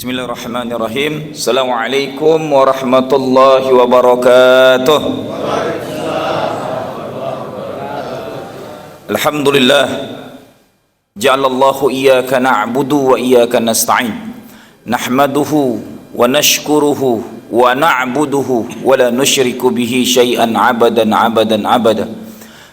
Bismillahirrahmanirrahim. Assalamualaikum warahmatullahi wabarakatuh. Alhamdulillah. Ja'alallahu iyyaka na'budu wa iyyaka nasta'in. Nahmaduhu wa nashkuruhu wa na'buduhu wa la nusyriku bihi syai'an abadan.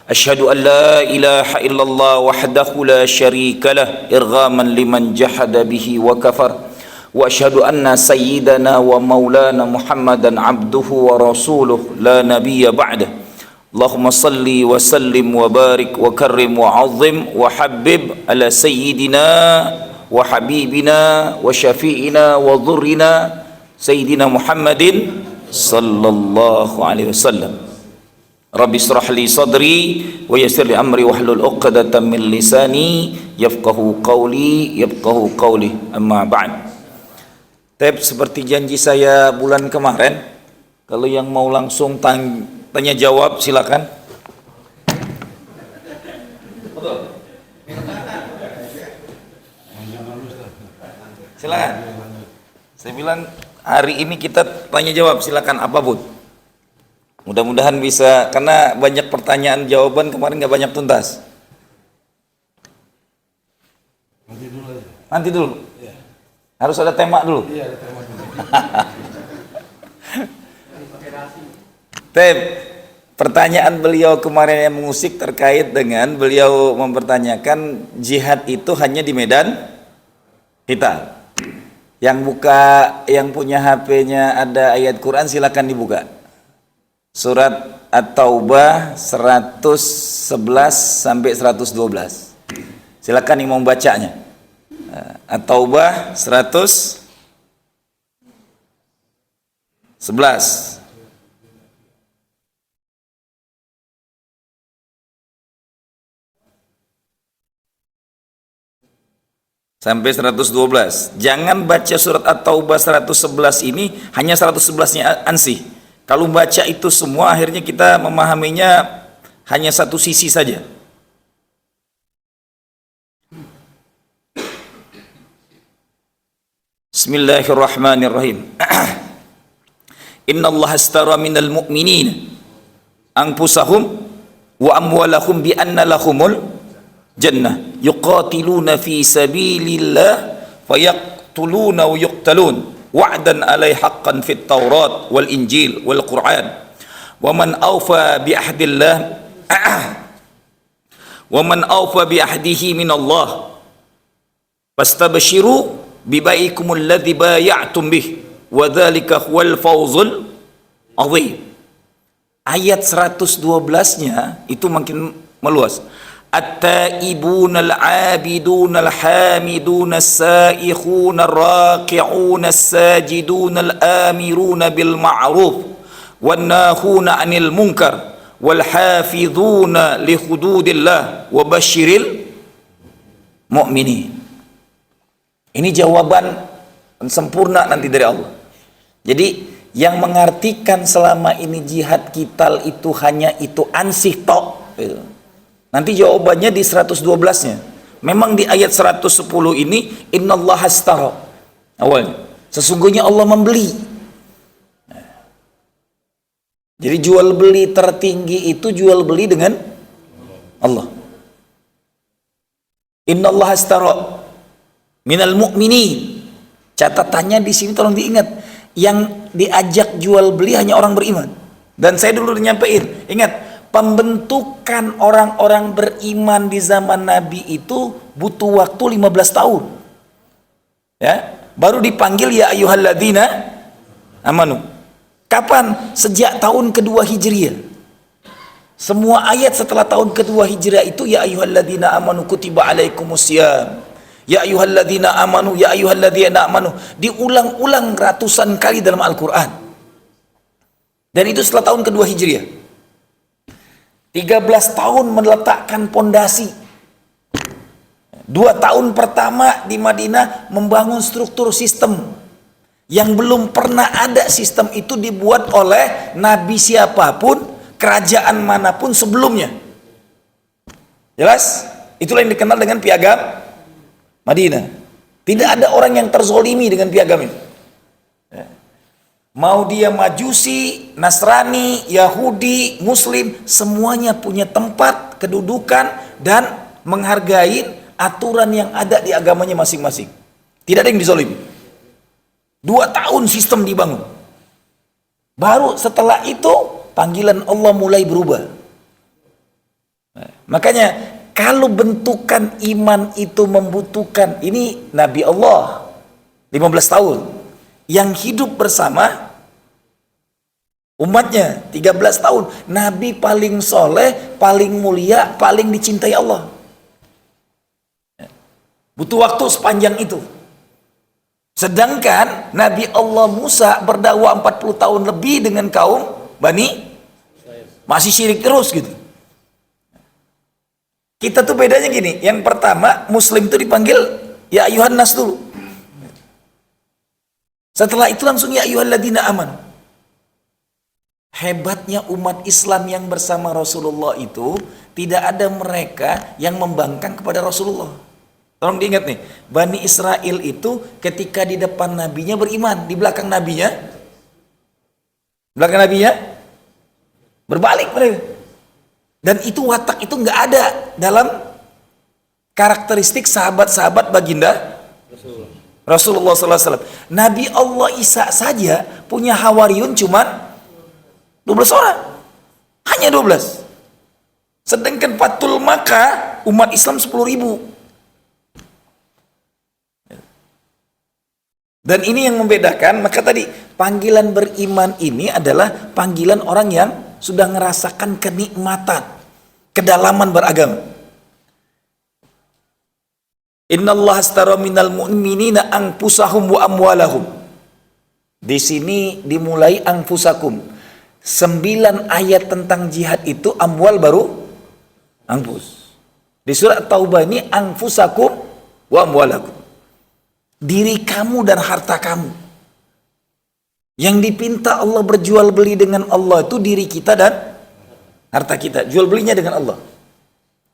Ashhadu an la ilaha illallah wahdahu la syarika lah irghaman liman jahada bihi wa kafar. Wa asyhadu anna sayyidana wa maulana Muhammadan abduhu wa rasuluh la nabiyya ba'dah. Allahumma salli wa sallim wa barik wa karrim wa azim wa habib ala sayyidina wa habibina wa syafi'ina wa dhurrina sayyidina Muhammadin sallallahu alaihi wasallam. Rabbi israh li sadri wa yassir li amri wahlul 'uqdatam min lisani yafqahu qawli amma ba'd. Seperti janji saya bulan kemarin, kalau yang mau langsung tanya jawab silakan. Silakan. Saya bilang hari ini kita tanya jawab, silakan apapun. Mudah-mudahan bisa, karena banyak pertanyaan jawaban kemarin nggak banyak tuntas. Nanti dulu. Harus ada tema dulu. Iya, ada tema dulu. Pertanyaan beliau kemarin yang mengusik terkait dengan beliau mempertanyakan jihad itu hanya di medan kita. Yang punya HP-nya ada ayat Quran silakan dibuka. Surat At-Taubah 111 sampai 112. Silakan yang mau membacanya. At-Taubah 111 sampai 112. Jangan baca surat At-Taubah 111 ini hanya 111-nya ansih. Kalau baca itu semua akhirnya kita memahaminya hanya satu sisi saja. Bismillahirrahmanirrahim. Inna Allah astara minal mu'minin anfusahum wa amwalahum bi anna lahumul jannah yuqatiluna fi sabilillah fayaqtuluna wa yuqtalun wa'dan alai haqqan fit taurat wal injil wal quran wa man awfa bi ahdillah wa man awfa bi ahdihi min Allah fastabshiru bibaikumul ladzi bay'atum bih wa dzalika huwal fawzul azim. Ayat 112-nya itu makin meluas. At-taibunal 'abidunal hamidunal sa'ikhunal raki'unal sajidunal amiruna bil ma'ruf wan nahuna 'anil munkar wal hafizuna li hududillah wa basyiril mu'minin. Ini jawaban sempurna nanti dari Allah. Jadi yang mengartikan selama ini jihad qital itu hanya itu ansih tok. Nanti jawabannya di 112-nya. Memang di ayat 110 ini innallaha astara. Awalnya sesungguhnya Allah membeli. Jadi jual beli tertinggi itu jual beli dengan Allah. Innallaha astara minal mu'minin. Catatannya di sini tolong diingat, yang diajak jual beli hanya orang beriman. Dan saya dulu nyampein, ingat, pembentukan orang-orang beriman di zaman Nabi itu butuh waktu 15 tahun. Ya, baru dipanggil ya ayyuhalladzina amanu. Kapan? Sejak tahun kedua Hijriah. Semua ayat setelah tahun kedua Hijriah itu ya ayyuhalladzina amanu kutiba alaikumusiyam. Ya ayyuhalladzina amanu, ya ayyuhalladzina amanu, diulang-ulang ratusan kali dalam Al-Quran. Dan itu setelah tahun kedua Hijriah. 13 tahun meletakkan pondasi. 2 tahun pertama di Madinah membangun struktur sistem yang belum pernah ada. Sistem itu dibuat oleh nabi siapapun, kerajaan manapun sebelumnya. Jelas? Itulah yang dikenal dengan piagam Madinah. Tidak ada orang yang terzolimi dengan piagam ini. Mau dia Majusi, Nasrani, Yahudi, Muslim, semuanya punya tempat, kedudukan, dan menghargai aturan yang ada di agamanya masing-masing. Tidak ada yang dizolimi. 2 tahun sistem dibangun. Baru setelah itu panggilan Allah mulai berubah. Makanya kalau bentukan iman itu membutuhkan, ini Nabi Allah 15 tahun yang hidup bersama umatnya 13 tahun, Nabi paling soleh, paling mulia, paling dicintai Allah. Butuh waktu sepanjang itu. Sedangkan Nabi Allah Musa berdakwah 40 tahun lebih dengan kaum Bani, masih syirik terus gitu. Kita tuh bedanya gini, yang pertama Muslim itu dipanggil ya ayuhan nas dulu. Setelah itu langsung ya ayyuhalladzina amanu. Hebatnya umat Islam yang bersama Rasulullah itu, tidak ada mereka yang membangkang kepada Rasulullah. Tolong diingat nih, Bani Israel itu ketika di depan nabinya beriman, di belakang nabinya berbalik mereka. Dan itu watak itu nggak ada dalam karakteristik sahabat-sahabat baginda Rasulullah SAW. Nabi Allah Isa saja punya Hawariyun cuman 12 orang. Hanya 12. Sedangkan Fatul Makkah umat Islam 10.000. Dan ini yang membedakan. Maka tadi panggilan beriman ini adalah panggilan orang yang sudah merasakan kenikmatan, kedalaman beragama. Innallaha astara minal mu'minina anfusahum wa amwalahum. Di sini dimulai anfusakum. 9 ayat tentang jihad itu amwal baru anfus. Di surat Taubah ini anfusakum wa amwalakum. Diri kamu dan harta kamu. Yang dipinta Allah berjual beli dengan Allah itu diri kita dan harta kita. Jual belinya dengan Allah.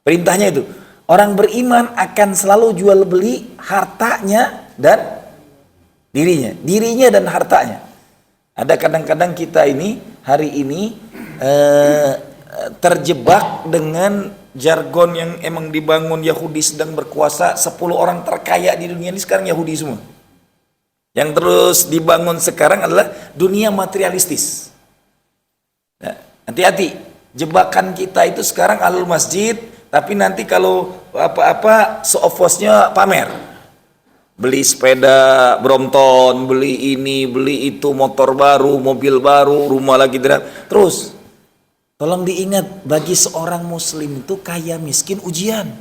Perintahnya itu. Orang beriman akan selalu jual beli hartanya dan dirinya dan hartanya. Ada kadang-kadang kita ini hari ini terjebak dengan jargon yang emang dibangun Yahudi sedang berkuasa. 10 orang terkaya di dunia ini sekarang Yahudi semua. Yang terus dibangun sekarang adalah dunia materialistis. Nah, hati-hati, jebakan kita itu sekarang ahlul masjid. Tapi nanti kalau apa-apa show-off-nya pamer. Beli sepeda Brompton, beli ini, beli itu, motor baru, mobil baru, rumah lagi. Terus, tolong diingat, bagi seorang muslim itu kaya miskin ujian.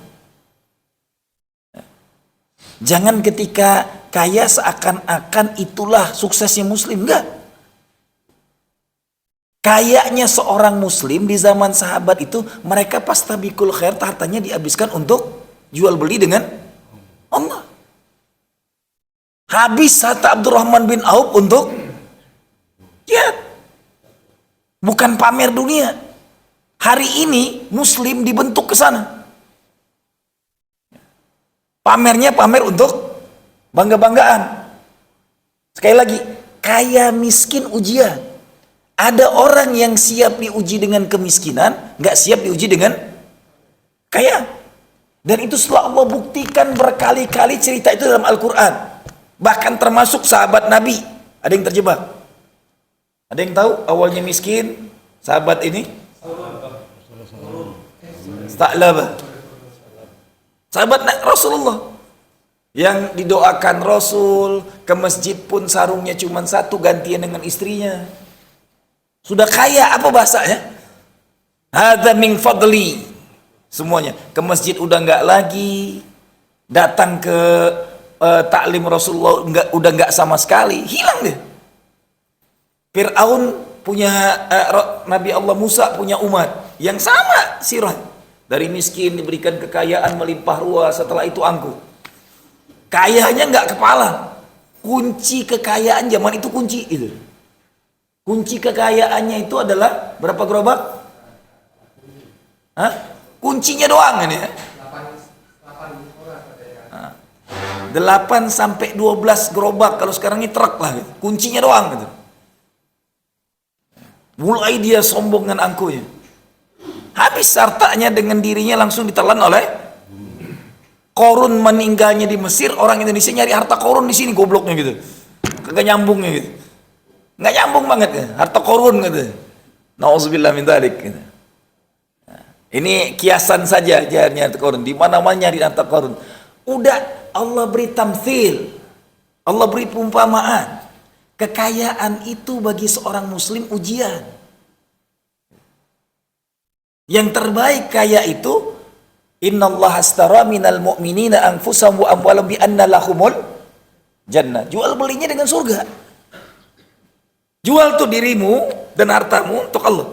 Jangan ketika kaya seakan-akan itulah suksesnya muslim. Enggak. Kayaknya seorang muslim di zaman sahabat itu, mereka pastabikul khair, hartanya dihabiskan untuk jual beli dengan Allah. Habis harta Abdurrahman bin Auf untuk jihad. Bukan pamer dunia. Hari ini muslim dibentuk ke sana. Pamernya pamer untuk bangga-banggaan. Sekali lagi, kaya miskin ujian. Ada orang yang siap diuji dengan kemiskinan, nggak siap diuji dengan kaya. Dan itu setelah Allah buktikan berkali-kali cerita itu dalam Al-Quran. Bahkan termasuk sahabat Nabi. Ada yang terjebak. Ada yang tahu awalnya miskin, sahabat ini? Sa'labah. Sahabat Rasulullah. Yang didoakan Rasul, ke masjid pun sarungnya cuma satu, gantian dengan istrinya. Sudah kaya, apa bahasanya? Hadza min fadli. Semuanya ke masjid udah nggak lagi, datang ke taklim Rasulullah udah nggak sama sekali, hilang deh. Fir'aun punya Nabi Allah Musa punya umat yang sama sirah, dari miskin diberikan kekayaan melimpah ruah, setelah itu angkuh. Kayanya nggak kepala, kunci kekayaan zaman itu kunci itu. Kunci kekayaannya itu adalah berapa gerobak? Hah? Kuncinya doang ini ya. 8 sampai 12 gerobak, kalau sekarang ini truk lah gitu. Kuncinya doang gitu. Mulai dia sombong dengan angkuhnya. Habis hartanya dengan dirinya langsung ditelan oleh Korun. Meninggalnya di Mesir, orang Indonesia nyari harta Korun di sini, gobloknya gitu. Kagak nyambungnya gitu. Nggak nyambung banget ya, harta Korun gitu. Nauzubillah min dzalik gitu. Ini kiasan saja jalannya harta Korun. Di mana-mana nyari harta Korun. Udah Allah beri tamtsil. Allah beri perumpamaan. Kekayaan itu bagi seorang muslim ujian. Yang terbaik kaya itu, innallaha astara minal mu'minina anfusahum wa amwalahum bi anna lahumul jannah. Jual belinya dengan surga. Jual tuh dirimu dan hartamu untuk Allah.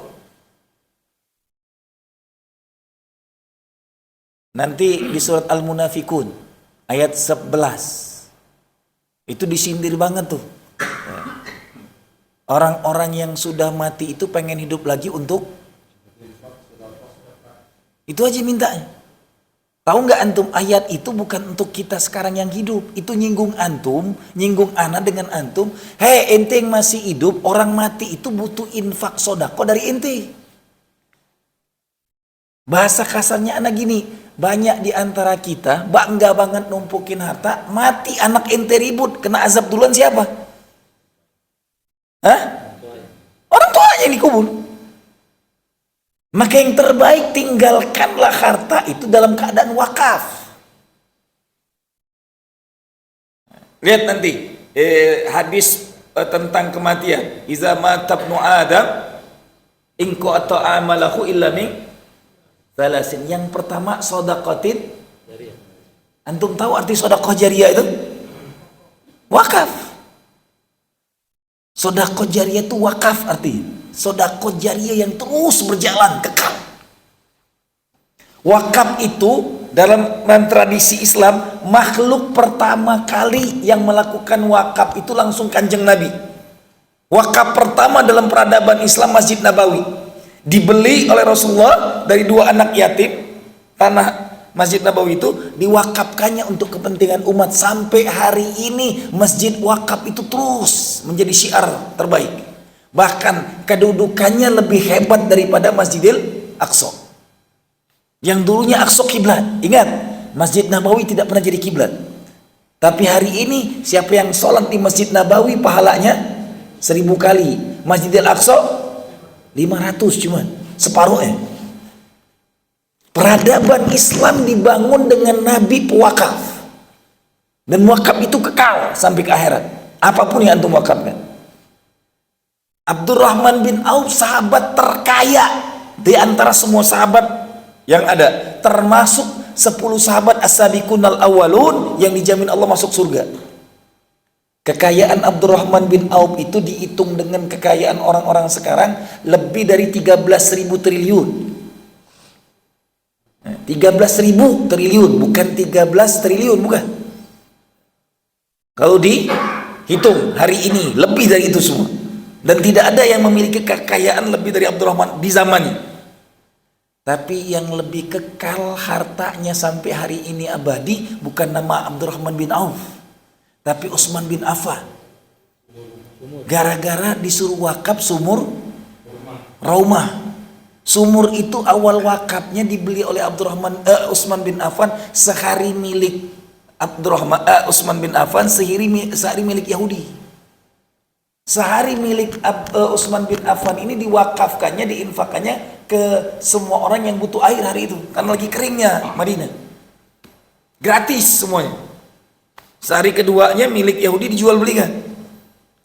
Nanti di surat Al-Munafikun ayat 11 itu disindir banget tuh. Orang-orang yang sudah mati itu pengen hidup lagi untuk itu aja mintanya. Tahu nggak antum, ayat itu bukan untuk kita sekarang yang hidup. Itu nyinggung antum, nyinggung ana dengan antum. Hei ente yang masih hidup, orang mati itu butuh infak sodako dari ente. Bahasa kasarnya anak gini, banyak di antara kita bangga banget numpukin harta, mati anak ente ribut, kena azab duluan siapa? Hah? Orang tuanya yang dikubur. Maka yang terbaik tinggalkanlah harta itu dalam keadaan wakaf. Lihat nanti hadis tentang kematian. Iza mata ibnu Adam in qata'a amalahu illa min thalasin. Yang pertama shadaqatin. Antum tahu arti shadaqah jariyah itu? Wakaf. Shadaqah jariyah itu wakaf artinya. Sedekah jariyah yang terus berjalan kekal. Wakaf itu dalam tradisi Islam, makhluk pertama kali yang melakukan wakaf itu langsung Kanjeng Nabi. Wakaf pertama dalam peradaban Islam Masjid Nabawi. Dibeli oleh Rasulullah dari 2 anak yatim. Tanah Masjid Nabawi itu diwakafkannya untuk kepentingan umat. Sampai hari ini masjid wakaf itu terus menjadi syiar terbaik. Bahkan kedudukannya lebih hebat daripada Masjidil Aqsa. Yang dulunya Aqsa kiblat. Ingat, Masjid Nabawi tidak pernah jadi kiblat. Tapi hari ini siapa yang sholat di Masjid Nabawi pahalanya 1000 kali. Masjidil Aqsa 500 cuman, separuhnya. Peradaban Islam dibangun dengan Nabi pewakaf. Dan wakaf itu kekal sampai ke akhirat. Apapun yang antum wakafkan. Abdurrahman bin Auf sahabat terkaya di antara semua sahabat yang ada, termasuk 10 sahabat as-sabiqunal awwalun yang dijamin Allah masuk surga. Kekayaan Abdurrahman bin Auf itu dihitung dengan kekayaan orang-orang sekarang lebih dari 13.000 triliun. 13.000 triliun, bukan 13 triliun, bukan. Kalau dihitung hari ini lebih dari itu semua. Dan tidak ada yang memiliki kekayaan lebih dari Abdurrahman di zamannya. Tapi yang lebih kekal hartanya sampai hari ini abadi bukan nama Abdurrahman bin Auf, tapi Utsman bin Affan. Gara-gara disuruh wakaf sumur Raumah. Sumur itu awal wakafnya dibeli oleh Utsman bin Affan, sehari milik Utsman bin Affan, sehari milik Yahudi. Sehari milik Utsman bin Affan ini diwakafkannya, diinfakannya ke semua orang yang butuh air hari itu, karena lagi keringnya Madinah. Gratis semuanya. Sehari keduanya milik Yahudi dijual belikan.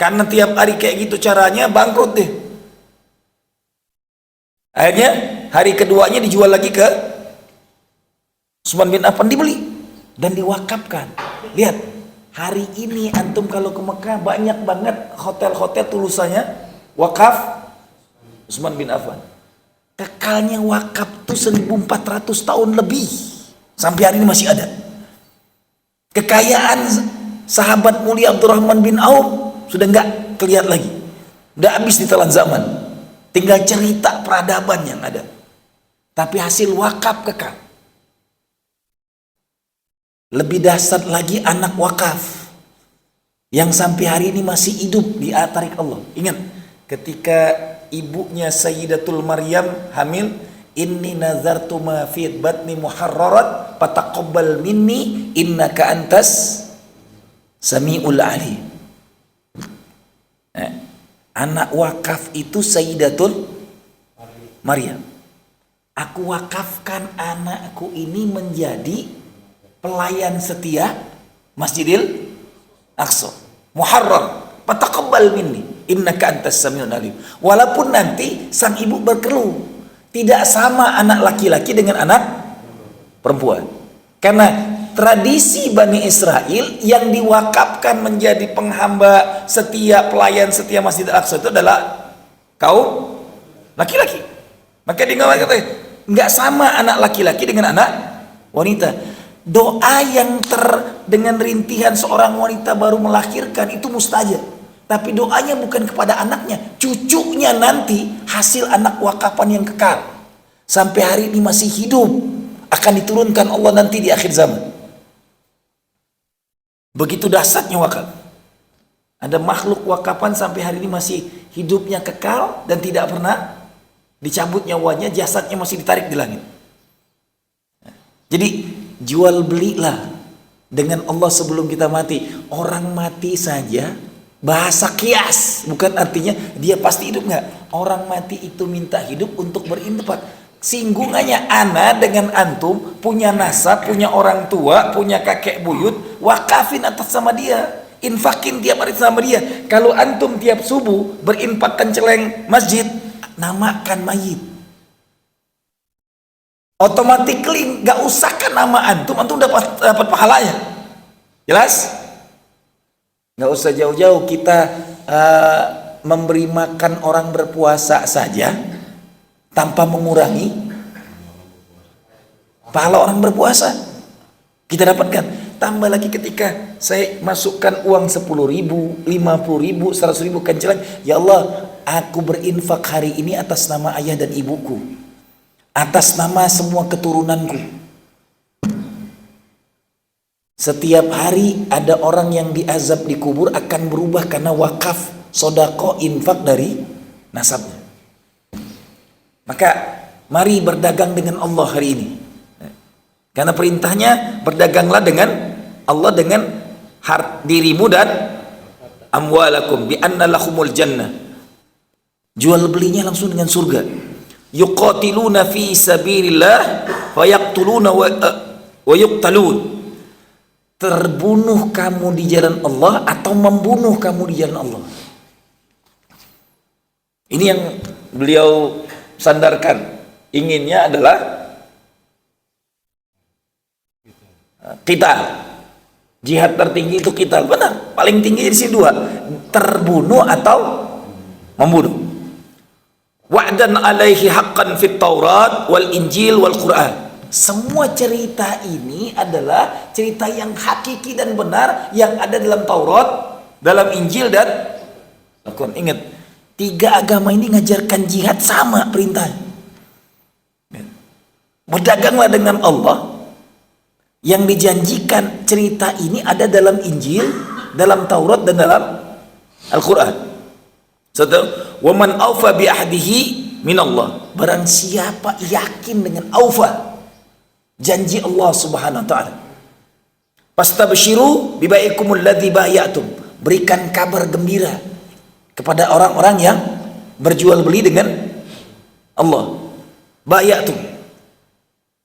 Karena tiap hari kayak gitu caranya, bangkrut deh. Akhirnya hari keduanya dijual lagi ke Utsman bin Affan, dibeli dan diwakafkan. Lihat. Hari ini antum kalau ke Mekah banyak banget hotel-hotel tulisannya wakaf Utsman bin Affan. Kekalnya wakaf tuh 1400 tahun lebih. Sampai hari ini masih ada. Kekayaan sahabat mulia Abdurrahman bin Auf sudah nggak kelihatan lagi. Udah habis ditelan zaman. Tinggal cerita peradaban yang ada. Tapi hasil wakaf kekal. Lebih dahsyat lagi anak wakaf yang sampai hari ini masih hidup di tarik Allah. Ingat, ketika ibunya Sayyidatul Maryam hamil, inni nazartu ma fi batni muharrarat fataqabbal minni innaka antas samiul alim. Anak wakaf itu Sayyidatul Maryam. Aku wakafkan anakku ini menjadi pelayan setia Masjidil Aqsa. Muharrar, fataqabbal minni innaka antas samiul alim. Walaupun nanti sang ibu berkeluh, tidak sama anak laki-laki dengan anak perempuan. Karena tradisi Bani Israel yang diwakafkan menjadi penghamba setia, pelayan setia Masjidil Aqsa itu adalah kaum laki-laki. Maka dia nggak sama anak laki-laki dengan anak wanita. Doa yang dengan rintihan seorang wanita baru melahirkan itu mustajab. Tapi doanya bukan kepada anaknya, cucunya nanti hasil anak wakapan yang kekal. Sampai hari ini masih hidup, akan diturunkan Allah nanti di akhir zaman. Begitu dahsyatnya wakaf. Ada makhluk wakapan sampai hari ini masih hidupnya kekal dan tidak pernah dicabut nyawanya, jasadnya masih ditarik di langit. Jadi jual belilah dengan Allah sebelum kita mati. Orang mati saja bahasa kias, bukan artinya dia pasti hidup, nggak. Orang mati itu minta hidup untuk berinfak. Singgungannya ana dengan antum punya nasab, punya orang tua, punya kakek buyut, wakafin atas sama dia, infakin tiap hari sama dia. Kalau antum tiap subuh berinfakkan celeng masjid, namakan mayit. Automatically nggak usahkan nama antum dapat pahalanya. Jelas? Nggak usah jauh-jauh kita memberi makan orang berpuasa saja tanpa mengurangi pahala orang berpuasa kita dapatkan. Tambah lagi ketika saya masukkan uang 10.000, 50.000, 100.000 kencelan, ya Allah, aku berinfak hari ini atas nama ayah dan ibuku, atas nama semua keturunanku. Setiap hari ada orang yang diazab di kubur akan berubah karena wakaf, sodako, infak dari nasabnya. Maka mari berdagang dengan Allah hari ini, karena perintahnya berdaganglah dengan Allah dengan dirimu dan amwalakum bi anna lahumul jannah. Jual belinya langsung dengan surga. Yuqatiluna fi sabilillah wa yaqtuluna wa yuqtalun. Terbunuh kamu di jalan Allah atau membunuh kamu di jalan Allah. Ini yang beliau sandarkan. Inginnya adalah qital. Jihad tertinggi itu qital. Benar, paling tinggi di sini dua, terbunuh atau membunuh. Wa'dan alaihi haqqan fit Taurat wal Injil wal Quran. Semua cerita ini adalah cerita yang hakiki dan benar yang ada dalam Taurat, dalam Injil dan Al-Quran. Ingat, tiga agama ini ngajarkan jihad sama perintahnya. Berdaganglah dengan Allah. Yang dijanjikan cerita ini ada dalam Injil, dalam Taurat dan dalam Al-Quran. Satu, wa man awfa bi ahdihi minallah. Barang siapa yakin dengan awfa, janji Allah Subhanahu wa taala. Fastabshiru bi bai'ikumul ladzi bay'atum. Berikan kabar gembira kepada orang-orang yang berjual beli dengan Allah. Bay'atum.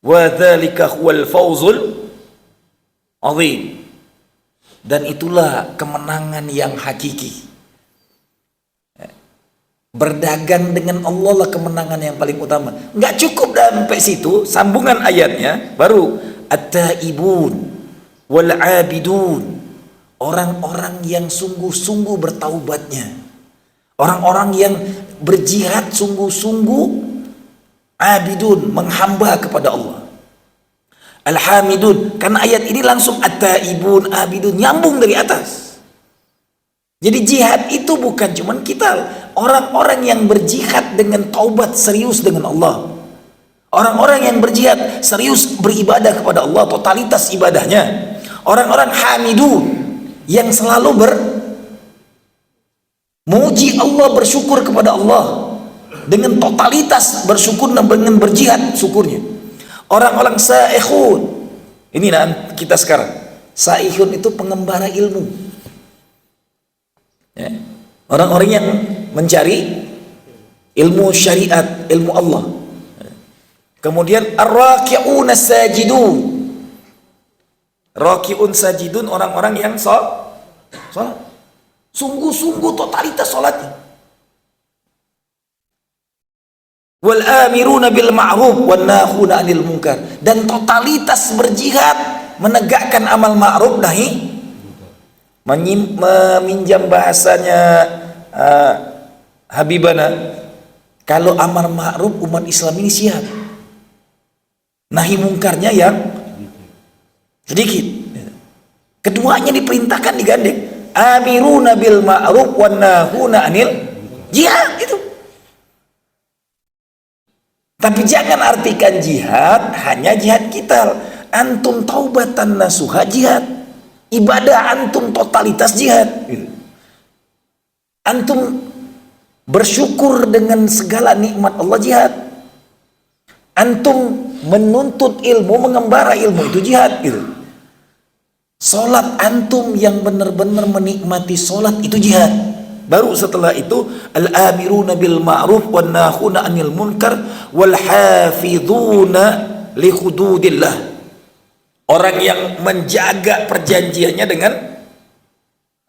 Wa dzalika huwal fawzul azim. Dan itulah kemenangan yang hakiki. Berdagang dengan Allah lah kemenangan yang paling utama. Nggak cukup sampai situ, sambungan ayatnya baru at-taibun wal abidun, orang-orang yang sungguh-sungguh bertaubatnya, orang-orang yang berjihad sungguh-sungguh, abidun, menghamba kepada Allah, alhamidun. Karena ayat ini langsung at-taibun, abidun, nyambung dari atas. Jadi jihad itu bukan cuman kita, orang-orang yang berjihad dengan taubat, serius dengan Allah, orang-orang yang berjihad serius beribadah kepada Allah, totalitas ibadahnya, Orang-orang hamidun yang selalu memuji Allah, bersyukur kepada Allah dengan totalitas bersyukur dan dengan berjihad syukurnya. Orang-orang saihun, ini kita sekarang. Saihun itu pengembara ilmu, ya. Orang-orang yang mencari ilmu syariat, ilmu Allah. Kemudian ar-raki'un sajidun. Raki'un sajidun, orang-orang yang sholat. Sungguh-sungguh totalitas sholatnya. Wal amiruna bil ma'ruf wan nahuna 'anil munkar, dan totalitas berjihad menegakkan amal ma'ruf nahi, meminjam bahasanya Habibana, kalau amar ma'ruf umat Islam ini siap, nahi mungkarnya yang sedikit. Keduanya diperintahkan, digandeng. Amiruna bil ma'ruf wan nahuna 'anil jihad itu. Tapi jangan artikan jihad hanya jihad kita. Antum taubatan nasuha jihad. Ibadah antum totalitas jihad. Antum bersyukur dengan segala nikmat Allah jihad. Antum menuntut ilmu, mengembara ilmu itu jihad gitu. Salat antum yang benar-benar menikmati salat itu jihad. Baru setelah itu al-amiruna bil ma'ruf wan nahuna 'anil munkar wal hafizuna li hududillah. Orang yang menjaga perjanjiannya dengan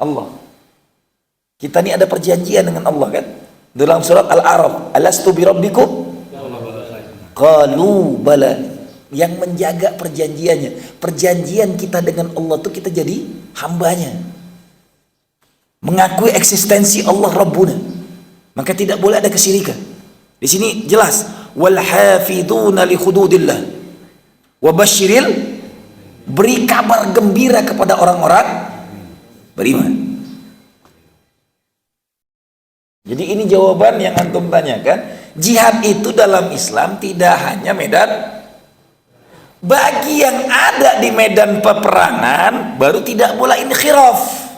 Allah. Kita ini ada perjanjian dengan Allah kan? Dalam surat Al-A'raf, alastu bi rabbikum? Qalu bala. Yang menjaga perjanjiannya. Perjanjian kita dengan Allah itu kita jadi hambanya. Mengakui eksistensi Allah Rabbuna, maka tidak boleh ada kesyirikan. Di sini jelas, wal hafiduna li hududillah wa basyiril, beri kabar gembira kepada orang-orang beriman. Jadi ini jawaban yang antum tanyakan. Jihad itu dalam Islam tidak hanya medan. Bagi yang ada di medan peperangan baru tidak boleh inkhiraf.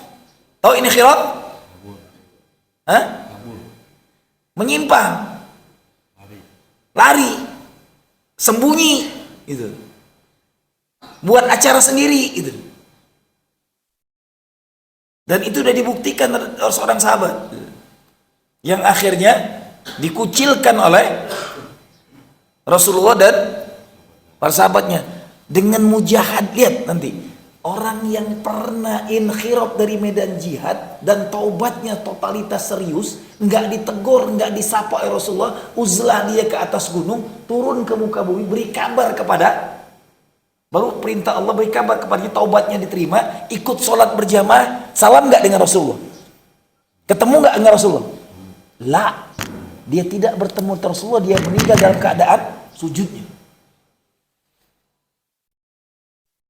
Tahu ini khiraf? Hah? Menyimpang, lari, sembunyi, gitu. Buat acara sendiri, gitu. Dan itu sudah dibuktikan oleh seorang sahabat, yang akhirnya dikucilkan oleh Rasulullah dan para sahabatnya dengan mujahad. Lihat nanti. Orang yang pernah inkhiraf dari medan jihad dan taubatnya totalitas serius, nggak ditegur, nggak disapa oleh Rasulullah, uzlah dia ke atas gunung, turun ke muka bumi, beri kabar kepada, baru perintah Allah, beri kabar kepada dia, taubatnya diterima, ikut sholat berjamaah, salam nggak dengan Rasulullah, ketemu nggak dengan Rasulullah? Lah, dia tidak bertemu dengan Rasulullah, dia meninggal dalam keadaan sujudnya.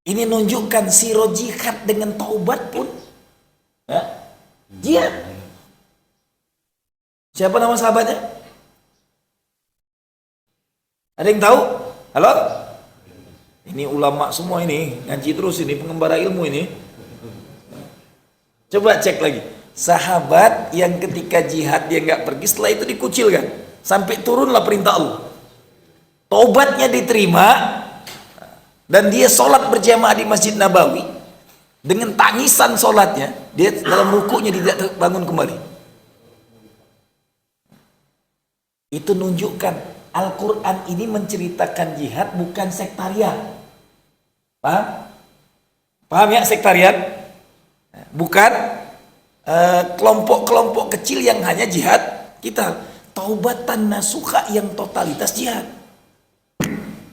Ini nunjukkan siro jihad dengan taubat pun, ya, jihad. Siapa nama sahabatnya? Ada yang tahu? Halo? Ini ulama semua ini, ngaji terus ini, pengembara ilmu ini. Coba cek lagi. Sahabat yang ketika jihad dia nggak pergi, setelah itu dikucilkan. Sampai turunlah perintah Allah. Taubatnya diterima. Dan dia sholat berjamaah di Masjid Nabawi. Dengan tangisan sholatnya, dia dalam rukuknya tidak bangun kembali. Itu nunjukkan Al-Quran ini menceritakan jihad bukan sektarian. Paham? Paham ya sektarian? Bukan kelompok-kelompok kecil yang hanya jihad kita. Taubatan nasuha yang totalitas jihad.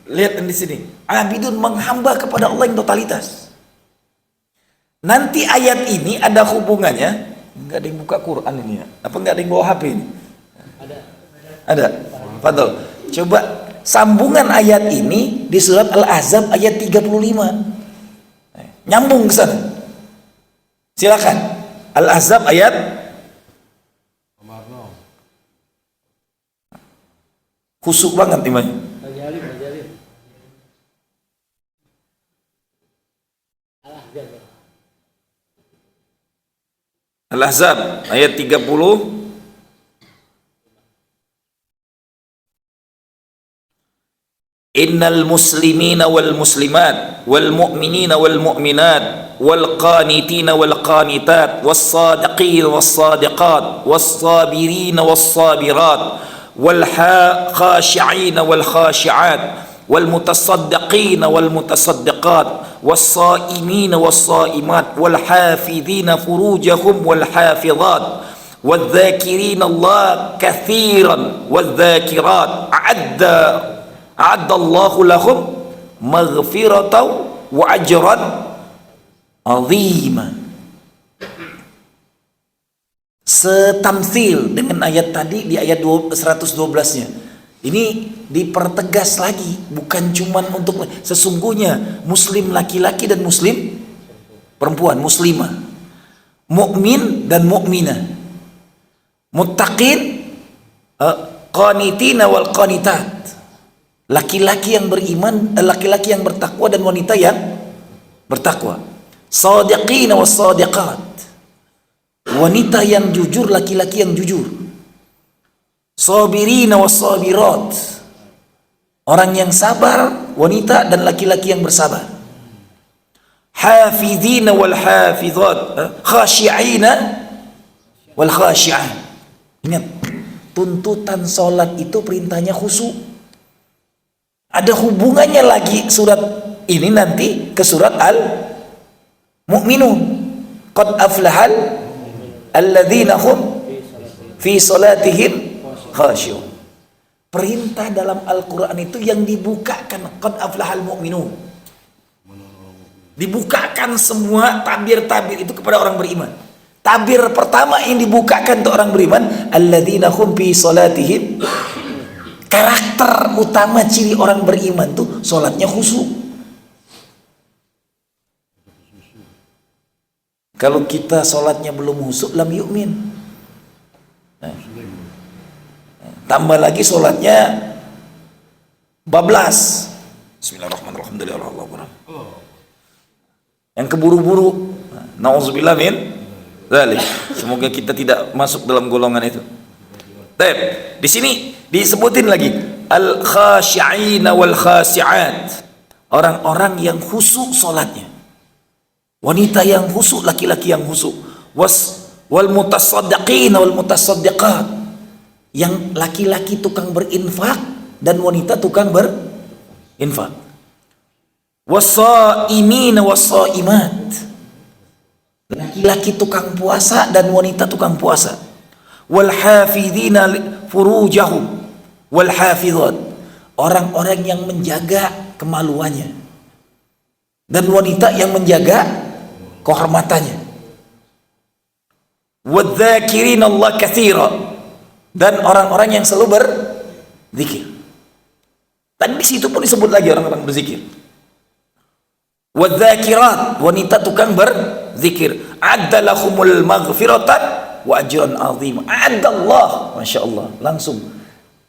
Lihat di sini, abidun menghamba kepada Allah yang totalitas. Nanti ayat ini ada hubungannya. Enggak ada yang buka Quran ini ya? Apa enggak ada yang bawa HP ini? Ada. Fadol. Coba sambungan ayat ini di surat Al-Ahzab ayat 35. Nyambung ke sana. Silakan. Al-Ahzab ayat khusuk banget timanya. Al-Ahzab ayat 30. Innal muslimina wal muslimat wal mu'minina wal mu'minat wal qanitina wal qanitat was sadiqina was sadiqat was sabirina was sabirat wal khashi'ina wal khashi'at wal mutasaddiqina wal mutasaddiqat was saimina was saimat wal hafidhina furujahum wal hafidhat والذاكرين الله كثيرا والذاكرات a'addallahu lahum maghfiratan wa ajran azima. Setamsil dengan ayat tadi di ayat 112-nya. Ini dipertegas lagi, bukan cuman untuk sesungguhnya muslim laki-laki dan muslim perempuan, muslimah, mukmin dan mukminah, muttaqin, qanitina wal qanitat. Laki-laki yang beriman, laki-laki yang bertakwa dan wanita yang bertakwa. Shadiqina was shadiqat. Wanita yang jujur, laki-laki yang jujur. Sabirina was sabirat. Orang yang sabar, wanita dan laki-laki yang bersabar. Hafidhina wal hafidhat, khashi'ina wal khashi'an. Ingat, tuntutan salat itu perintahnya khusyuk. Ada hubungannya lagi surat ini nanti ke surat Al-Mu'minun. Qad aflahal alladzina hum fi salatihim khashi'un. Perintah dalam Al-Quran itu yang dibukakan, qad aflahal mu'minun. Dibukakan semua tabir-tabir itu kepada orang beriman. Tabir pertama yang dibukakan untuk orang beriman, alladzina hum fi salatihim. Karakter utama ciri orang beriman tuh sholatnya khusyuk. Kalau kita sholatnya belum khusyuk, lam yu'min. Tambah lagi sholatnya bablas. Bismillahirrahmanirrahim. Yang keburu-buru. Nauzubillah min dzalik. Semoga kita tidak masuk dalam golongan itu. Baik, di sini disebutin lagi al-khashi'ina wal khasi'at. Orang-orang yang khusyuk salatnya. Wanita yang khusyuk, laki-laki yang khusyuk. Wal mutasaddiqina wal mutasaddiqat. Yang laki-laki tukang berinfak dan wanita tukang berinfak. Was-shaimina was-shaimat. Laki-laki tukang puasa dan wanita tukang puasa. Wal hafidhina furujahum wal hafidhat. Orang-orang yang menjaga kemaluannya dan wanita yang menjaga kehormatannya. Wadzakirin Allah katsira. Dan orang-orang yang selalu berzikir. Tadi di situ pun disebut lagi orang-orang berzikir. Wadzakirat, wanita tukang berzikir. Addalahumul maghfiratan wa ajran azim. Adallah, masya Allah, langsung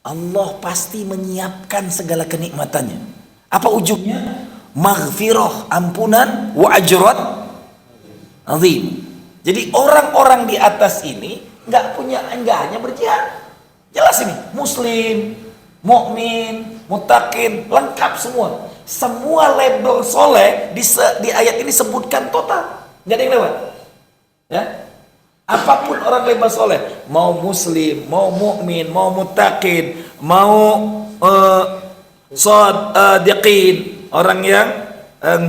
Allah pasti menyiapkan segala kenikmatannya. Apa ujungnya? Maghfirah, ampunan, wa ajran azim. Jadi orang-orang di atas ini nggak hanya berjihad. Jelas ini, muslim, mukmin, muttaqin, lengkap semua. Semua label soleh di ayat ini sebutkan total, nggak ada yang lewat. Ya. Apapun orang label soleh, mau muslim, mau mukmin, mau muttaqin, mau shadiqin, orang yang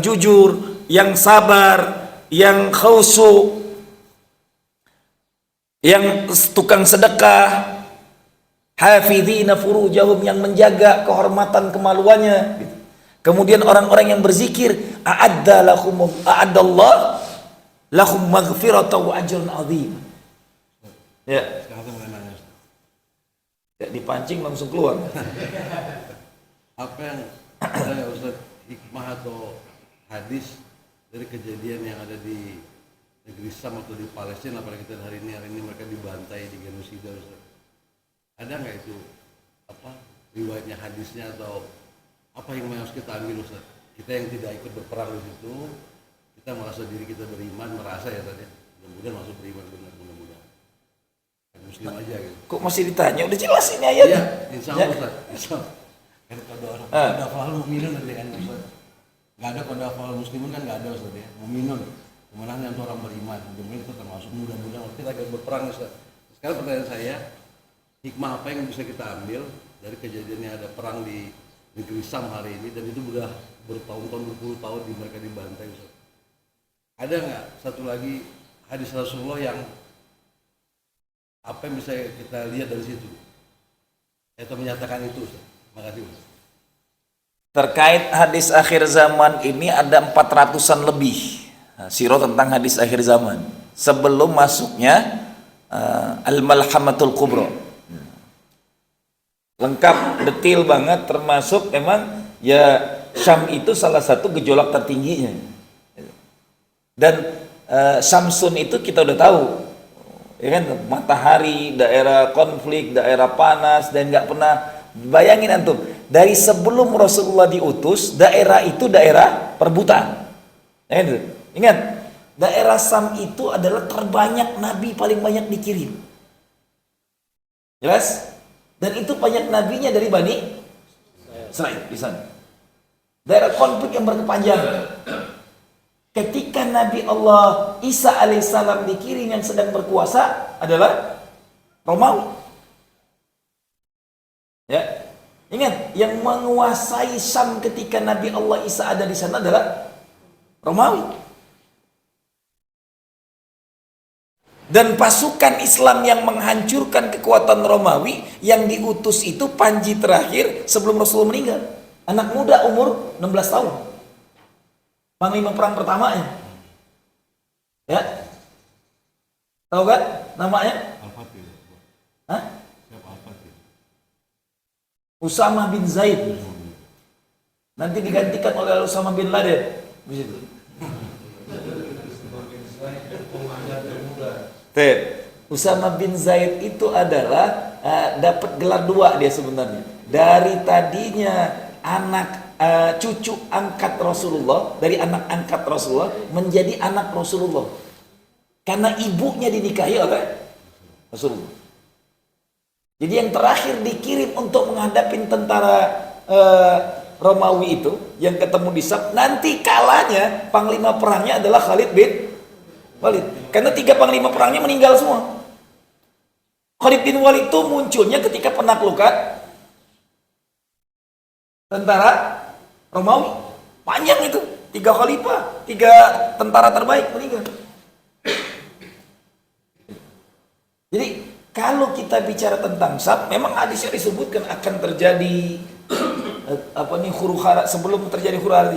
jujur, yang sabar, yang khusyuk, yang tukang sedekah, hafidhina furujahum, yang menjaga kehormatan kemaluannya. Kemudian orang-orang yang berzikir, a'addallah lahum maghfiratan wa ajrun azim. Ya. Ya, dipancing langsung keluar. Apa yang ada ya Ustaz, hikmah atau hadis dari kejadian yang ada di negeri Syam atau di Palestina, apalagi kita hari ini mereka dibantai, digenosida, Ustaz. Ada nggak itu apa riwayatnya, hadisnya, atau apa yang harus kita ambil, Ustaz? Kita yang tidak ikut berperang di situ, kita merasa diri kita beriman, merasa ya tadi, mudah-mudahan masuk beriman benar, mudah-mudahan muslim aja gitu. Kok masih ditanya? Udah jelas ini Iya, ayatnya. insya Ya. Allah Ustaz. Insya Allah. Kan kode orang, kode afal mu'minun nanti kan Ustaz. Nggak ada kode afal muslimun kan nggak ada Ustaz ya. Mu'minun, kemenangan untuk orang beriman. Mudah-mudahan itu termasuk mudah-mudahan kita akan berperang Ustaz. Sekarang pertanyaan saya, hikmah apa yang bisa kita ambil dari kejadian yang ada perang di negeri Sam hari ini dan itu sudah bertahun-tahun, berpuluh tahun di mereka dibantai Ustaz. Ada nggak satu lagi hadis Rasulullah yang apa yang bisa kita lihat dari situ? Atau menyatakan itu Ustaz. Makasih Ustaz. Terkait hadis akhir zaman ini ada 400-an lebih sirah tentang hadis akhir zaman sebelum masuknya Al-Malhamatul Kubra. Lengkap, detail banget, termasuk memang ya Syam itu salah satu gejolak tertingginya. Dan Samsun itu kita udah tahu, ya kan, matahari, daerah konflik, daerah panas, dan nggak pernah bayangin antum dari sebelum Rasulullah diutus daerah itu daerah perbutaan. Ya, kan? Ingat, daerah Sam itu adalah terbanyak nabi paling banyak dikirim. Jelas? Dan itu banyak nabinya dari Bani Israel di sana. Daerah konflik yang berkepanjangan. Ketika Nabi Allah Isa alaihissalam dikirim yang sedang berkuasa adalah Romawi. Ya, ingat yang menguasai Syam ketika Nabi Allah Isa ada di sana adalah Romawi. Dan pasukan Islam yang menghancurkan kekuatan Romawi yang diutus itu panji terakhir sebelum Rasulullah meninggal. Anak muda umur 16 tahun. Panglima perang pertamanya. Ya. Tahu kan namanya? Al-Fatih. Hah? Siapa Al-Fatih? Usama bin Zaid. Nanti digantikan oleh Usama bin Laden. Begitu. Usama bin Zaid itu adalah dapat gelar 2 dia sebenarnya. Dari tadinya anak cucu angkat Rasulullah, dari anak angkat Rasulullah menjadi anak Rasulullah. Karena ibunya dinikahi oleh Rasulullah. Jadi yang terakhir dikirim untuk menghadapi tentara Romawi itu yang ketemu di Sam, nanti kalanya panglima perangnya adalah Khalid bin Walid. Karena 3 panglima perangnya meninggal semua. Khalid bin Walid itu munculnya ketika penaklukan tentara Romawi. Panjang itu, 3 khalifah, 3 tentara terbaik meninggal. Jadi kalau kita bicara tentang Sam, memang hadisnya disebutkan akan terjadi huru hara, sebelum terjadi huru hara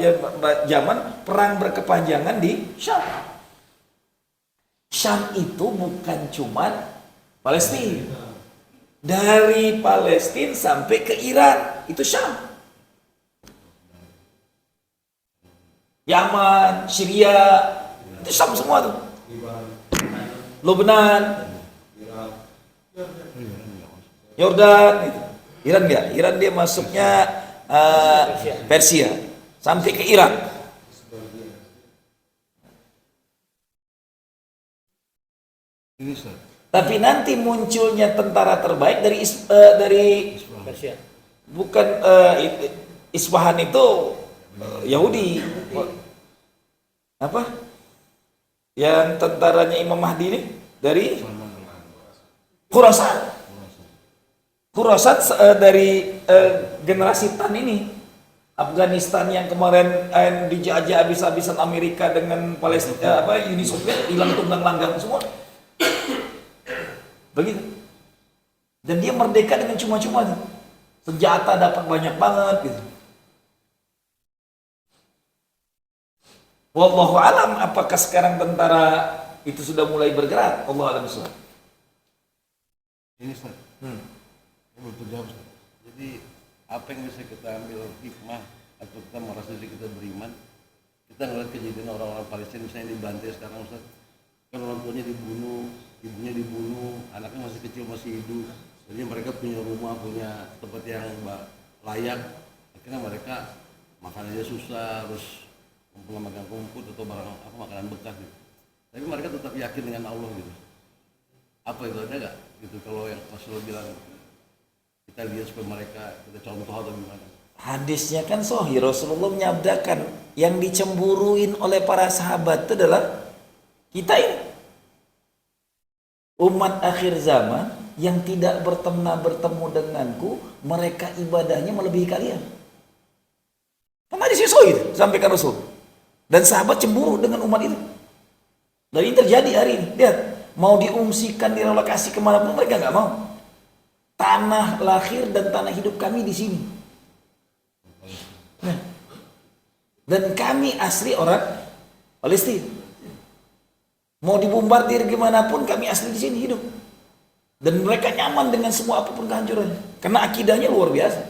zaman perang berkepanjangan di Syam. Syam itu bukan cuma Palestina. Dari Palestina sampai ke Iran itu Syam. Yaman, Syria, itu Syam semua tuh. Lebanon, Yordan, gitu. Iran enggak? Iran dia masuknya Persia sampai ke Irak. Ini Ustaz. Tapi nanti munculnya tentara terbaik dari Persia. bukan Isfahan itu Yahudi. Apa? Yang tentaranya Imam Mahdi ini dari Khurasan. Khurasan dari generasi Tan ini. Afghanistan yang kemarin dijajah habis-habisan Amerika dengan Palestina, Uni Soviet, hilang tunggang langgang semua. Begitu. Dan dia merdeka dengan cuma-cuma nih. Senjata dapat banyak banget gitu. Wallahu alam, apakah sekarang tentara itu sudah mulai bergerak? Allah alam sunnah. Ini Ustaz. Belum terjawab Ustaz. Jadi apa yang bisa kita ambil hikmah atau kita merasa diri kita beriman? Kita ngeliat kejadian orang-orang Palestina misalnya dibantai sekarang Ustaz. Kan orang tuanya dibunuh, ibunya dibunuh, anaknya masih kecil masih hidup. Jadi mereka punya rumah, punya tempat yang layak. Akhirnya mereka makan aja susah, harus makan rumput atau barang apa makanan bekas gitu. Tapi mereka tetap yakin dengan Allah gitu. Apa itu ada nggak? Gitu kalau yang Rasulullah bilang kita lihat supaya mereka kita contoh atau gimana? Hadisnya kan sahih, Rasulullah menyabdakan yang dicemburuin oleh para sahabat itu adalah kita ini. Umat akhir zaman yang tidak bertemu denganku, mereka ibadahnya melebihi kalian. Kan hadisnya sahih sampaikan Rasul. Dan sahabat cemburu dengan umat itu. Dan ini terjadi hari ini. Lihat, mau diungsikan, direlokasi kemanapun mereka nggak mau. Tanah lahir dan tanah hidup kami di sini. Nah, dan kami asli orang Palestina. Mau dibombardir gimana pun kami asli di sini hidup. Dan mereka nyaman dengan semua apapun kehancurannya. Karena akidahnya luar biasa.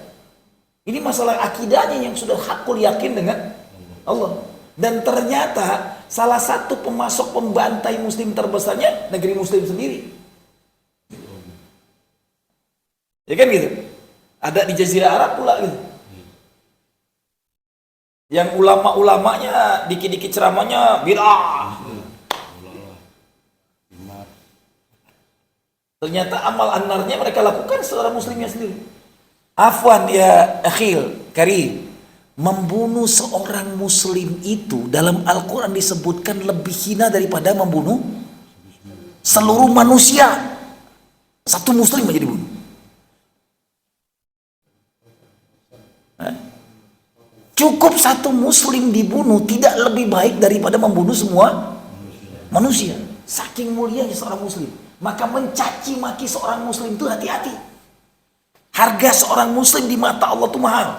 Ini masalah akidahnya yang sudah hakul yakin dengan Allah. Dan ternyata salah satu pemasok pembantai muslim terbesarnya negeri muslim sendiri. Ya kan gitu. Ada di Jazirah Arab pula gitu. Yang ulama-ulamanya dikit-dikit ceramahnya bid'ah. Ternyata amal anarnya mereka lakukan secara muslimnya sendiri. Afwan ya akhil karim, membunuh seorang muslim itu dalam Al-Quran disebutkan lebih hina daripada membunuh seluruh manusia. Satu muslim aja dibunuh. Cukup satu muslim dibunuh tidak lebih baik daripada membunuh semua manusia. Saking mulianya seorang muslim. Maka mencaci maki seorang muslim itu hati-hati. Harga seorang muslim di mata Allah itu mahal.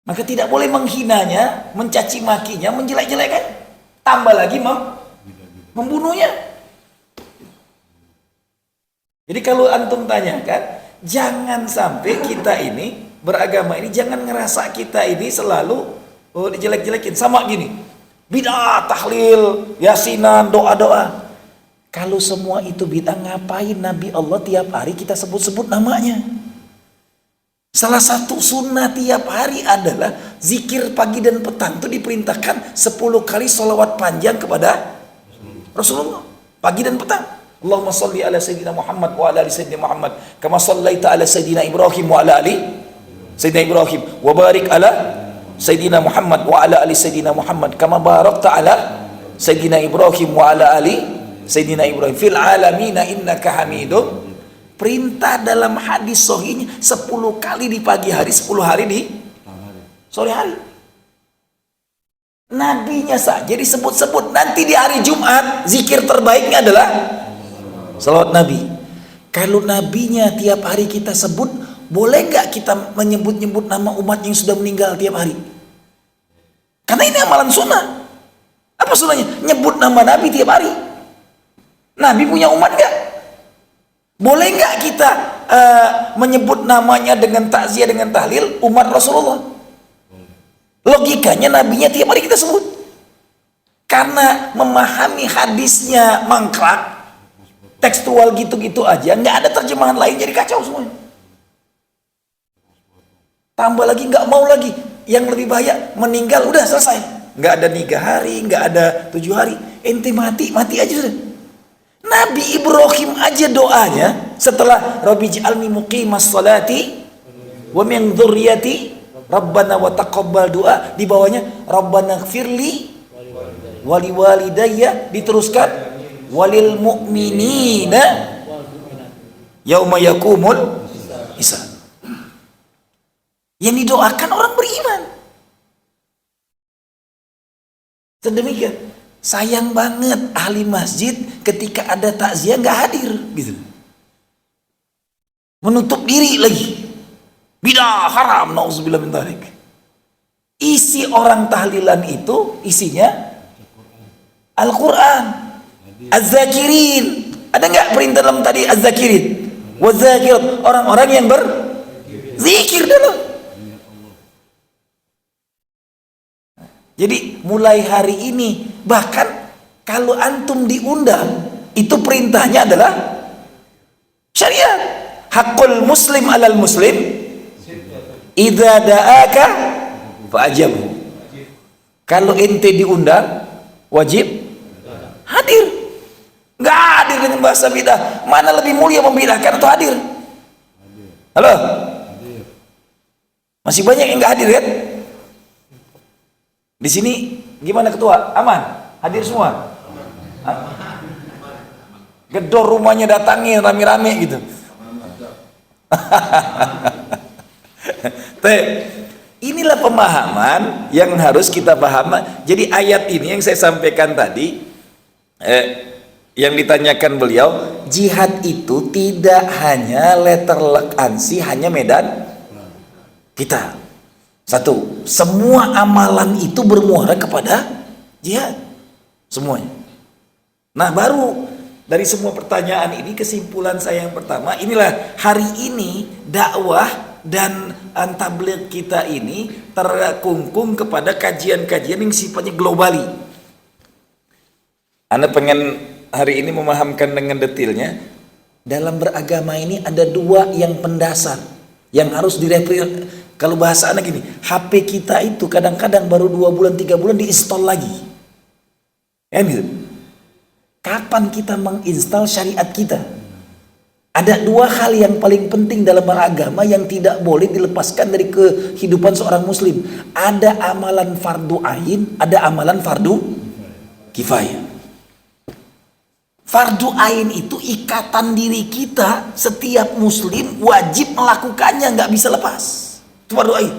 Maka tidak boleh menghinanya, mencaci makinya, menjelek-jelekan. Tambah lagi membunuhnya. Jadi kalau antum tanyakan, jangan sampai kita ini beragama ini, jangan ngerasa kita ini selalu dijelek-jelekin. Sama gini, bid'ah, tahlil, yasinan, doa-doa. Kalau semua itu bid'ah, ngapain Nabi Allah tiap hari kita sebut-sebut namanya? Salah satu sunnah tiap hari adalah zikir pagi dan petang itu diperintahkan 10 kali sholawat panjang kepada Rasulullah pagi dan petang. Allahumma salli ala sayyidina Muhammad wa ala ali sayyidina Muhammad kama sallaita ala sayyidina Ibrahim wa ala ali sayyidina Ibrahim wa barik ala sayyidina Muhammad wa ala ali sayyidina Muhammad kama barakta ala sayyidina Ibrahim wa ala ali sayyidina Ibrahim fil alamina innaka hamidun. Perintah dalam hadis sahihnya 10 kali di pagi hari, 10 hari di sore hari. Nabinya saja disebut-sebut. Nanti di hari Jumat zikir terbaiknya adalah salawat Nabi. Kalau nabinya tiap hari kita sebut, boleh nggak kita menyebut-nyebut nama umat yang sudah meninggal tiap hari? Karena ini amalan sunnah. Apa sunnahnya? Nyebut nama Nabi tiap hari. Nabi punya umat nggak? Boleh nggak kita menyebut namanya dengan takziah, dengan tahlil umat Rasulullah? Logikanya nabinya tiap hari kita sebut. Karena memahami hadisnya mangkrak, tekstual gitu-gitu aja, nggak ada terjemahan lain, jadi kacau semuanya. Tambah lagi nggak mau lagi, yang lebih bahaya meninggal udah selesai, nggak ada 3 hari, nggak ada 7 hari, ente mati aja sudah. Nabi Ibrahim aja doanya setelah Rabbi ij'alni muqimas sholati wa min dzurriyyati Rabbana wa taqabbal doa, di bawahnya Rabbana ighfirli wali walidayya, diteruskan walil mu'minina yauma yakumul hisab. Yang didoakan orang beriman. Sedemikian. Sayang banget ahli masjid ketika ada takziah nggak hadir gitu. Menutup diri lagi. Bidah, haram, nauzubillah min dzalik. Isi orang tahlilan itu isinya Al-Quran, Az-Zakirin. Ada nggak perintah dalam tadi Az-Zakirin? Waz-Zakirat, orang-orang yang berzikir dalam. Jadi mulai hari ini, bahkan kalau antum diundang, itu perintahnya adalah syariat. Hakul muslim alal muslim idza da'aka fa'ajabhu Kalau ente diundang, wajib hadir. Nggak hadir dengan bahasa bidah. Mana lebih mulia membidahkan atau hadir? Halo? Masih banyak yang nggak hadir kan? Di sini gimana ketua? Aman? Hadir semua? Gedor rumahnya datangin rame-rame gitu. Inilah pemahaman yang harus kita paham. Jadi ayat ini yang saya sampaikan tadi, yang ditanyakan beliau, jihad itu tidak hanya letterlek ansi, hanya medan kita. Satu, semua amalan itu bermuara kepada jihad, semuanya. Nah, baru dari semua pertanyaan ini kesimpulan saya yang pertama, inilah hari ini dakwah dan tabligh kita ini terkungkung kepada kajian-kajian yang sifatnya globali. Anda pengen hari ini memahamkan dengan detailnya. Dalam beragama ini ada dua yang pendasar yang harus direfleksi. Kalau bahasa anak gini, HP kita itu kadang-kadang baru 2 bulan 3 bulan diinstal lagi. Kan gitu. Kapan kita menginstal syariat kita? Ada dua hal yang paling penting dalam beragama yang tidak boleh dilepaskan dari kehidupan seorang muslim. Ada amalan fardu ain, ada amalan fardu kifayah. Fardu ain itu ikatan diri kita, setiap muslim wajib melakukannya, nggak bisa lepas. Itu fardu ain.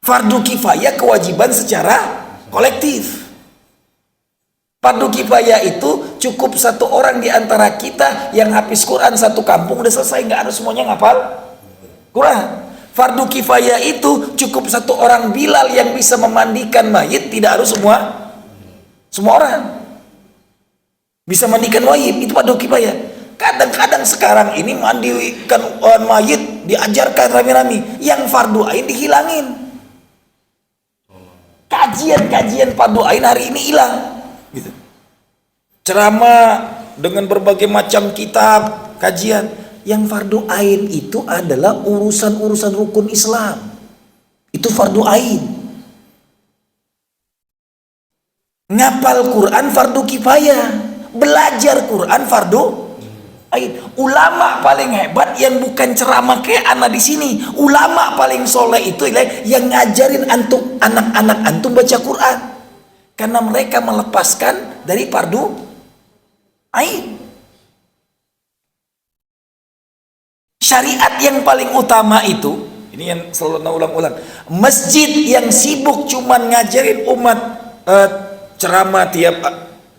Fardu kifayah kewajiban secara kolektif. Fardu kifayah itu cukup satu orang di antara kita yang hafiz Quran satu kampung udah selesai, nggak harus semuanya ngapal Quran. Fardu kifayah itu cukup satu orang Bilal yang bisa memandikan mayit, tidak harus semua orang bisa mandikan mayit, itu fardu kifayah. Kadang-kadang sekarang ini mandikan mayit diajarkan rame-rame, yang fardu ain dihilangin. Kajian-kajian fardu ain hari ini hilang. Gitu. Ceramah dengan berbagai macam kitab kajian, yang fardu ain itu adalah urusan-urusan rukun Islam, itu fardu ain. Ngapal Quran fardu kifayah, belajar Quran fardu ain. Ulama paling hebat yang bukan ceramah kayak anak di sini, ulama paling soleh itu yang ngajarin antum, anak-anak antum baca Quran. Karena mereka melepaskan dari fardu ain. Syariat yang paling utama itu, ini yang selalu ulang-ulang, masjid yang sibuk cuman ngajarin umat ceramah tiap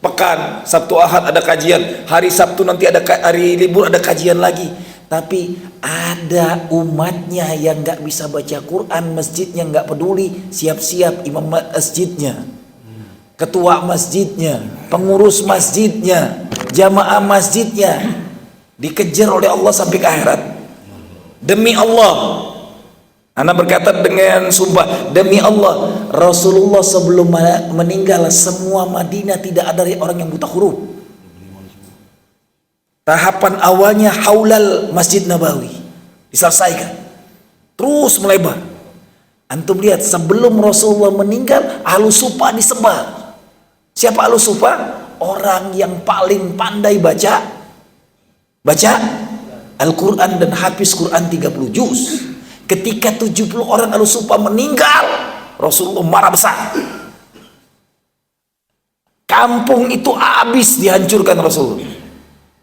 pekan, Sabtu Ahad ada kajian, hari Sabtu nanti ada hari libur ada kajian lagi. Tapi ada umatnya yang nggak bisa baca Quran, masjidnya nggak peduli, siap-siap imam masjidnya, ketua masjidnya, pengurus masjidnya, jamaah masjidnya dikejar oleh Allah sampai ke akhirat. Demi Allah, ana berkata dengan sumpah, demi Allah, Rasulullah sebelum meninggal semua Madinah tidak ada orang yang buta huruf. Tahapan awalnya haulal Masjid Nabawi diselesaikan, terus melebar. Antum lihat sebelum Rasulullah meninggal, Ahlus Sufa disebar. Siapa Ahlus Sufa? Orang yang paling pandai baca Al-Quran dan hafiz Quran 30 juz. Ketika 70 orang Ahlus Sufa meninggal, Rasulullah marah besar. Kampung itu habis dihancurkan Rasulullah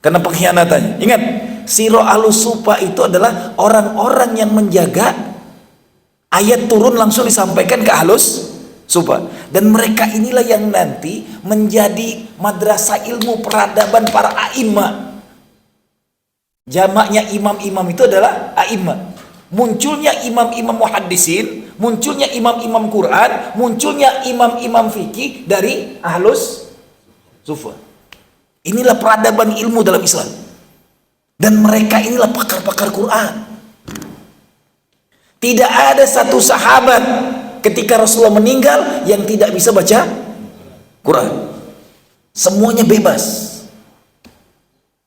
karena pengkhianatannya. Ingat, sirah Ahlus Sufa itu adalah orang-orang yang menjaga ayat turun langsung disampaikan ke Ahlus Sufa, dan mereka inilah yang nanti menjadi madrasah ilmu peradaban para a'imah. Jamaknya imam-imam itu adalah a'imah. Munculnya imam-imam muhaddisin, munculnya imam-imam Quran, munculnya imam-imam fikih dari Ahlus Sufa. Inilah peradaban ilmu dalam Islam, dan mereka inilah pakar-pakar Quran. Tidak ada satu sahabat ketika Rasulullah meninggal yang tidak bisa baca Quran. Semuanya bebas.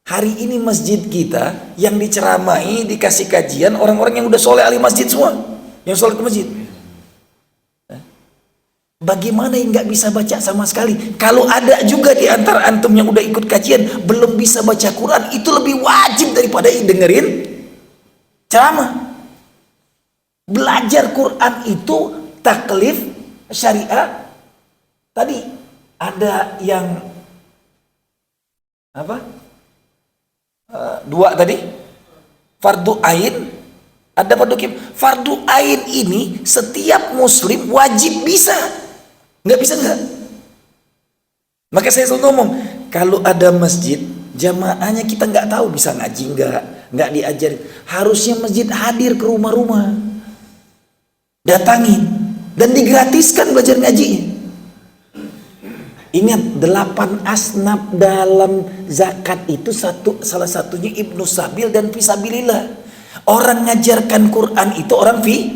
Hari ini masjid kita yang diceramai, dikasih kajian orang-orang yang udah soleh ahli masjid semua, yang soleh ke masjid. Bagaimana yang nggak bisa baca sama sekali? Kalau ada juga di antara antum yang udah ikut kajian belum bisa baca Quran, itu lebih wajib daripada dengerin ceramah. Belajar Quran itu taklif syariah. Tadi ada yang apa? Dua tadi. Fardu ain, ada fardu kifayah. Fardu ain ini setiap muslim wajib bisa. Nggak bisa nggak? Maka saya selalu ngomong, kalau ada masjid, jamaahnya kita nggak tahu bisa ngaji nggak diajarin. Harusnya masjid hadir ke rumah-rumah, datangin dan digratiskan belajar ngajinya. Ingat 8 asnaf dalam zakat itu salah satunya Ibnu Sabil dan Fisabilillah. Orang ngajarkan Quran itu orang fi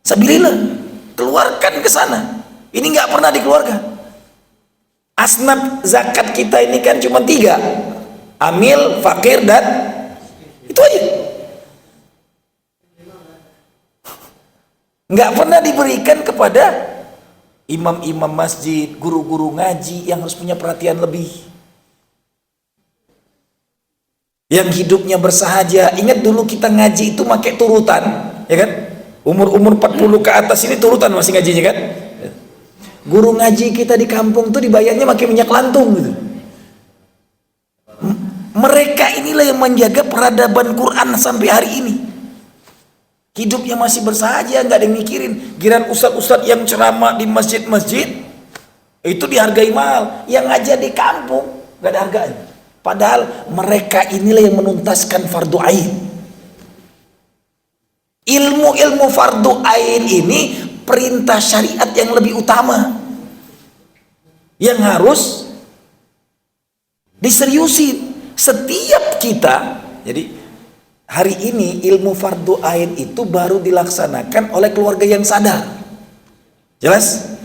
sabilillah, keluarkan ke sana. Ini nggak pernah dikeluarkan. Asnaf zakat kita ini kan cuma 3, amil, fakir, dan itu aja. Nggak pernah diberikan kepada imam-imam masjid, guru-guru ngaji yang harus punya perhatian lebih, yang hidupnya bersahaja. Ingat dulu kita ngaji itu pakai turutan, ya kan? Umur 40 ke atas ini turutan masih ngajinya kan? Guru ngaji kita di kampung tuh dibayarnya pakai minyak lantung gitu. Mereka inilah yang menjaga peradaban Quran sampai hari ini. Hidupnya masih bersahaja, nggak ada yang mikirin. Giran ustadz-ustadz yang ceramah di masjid-masjid itu dihargai mahal. Yang ngajar di kampung nggak ada harganya. Padahal mereka inilah yang menuntaskan fardu ain. Ilmu-ilmu fardu ain ini perintah syariat yang lebih utama, yang harus diseriusin setiap kita. Jadi hari ini ilmu fardu ain itu baru dilaksanakan oleh keluarga yang sadar. Jelas?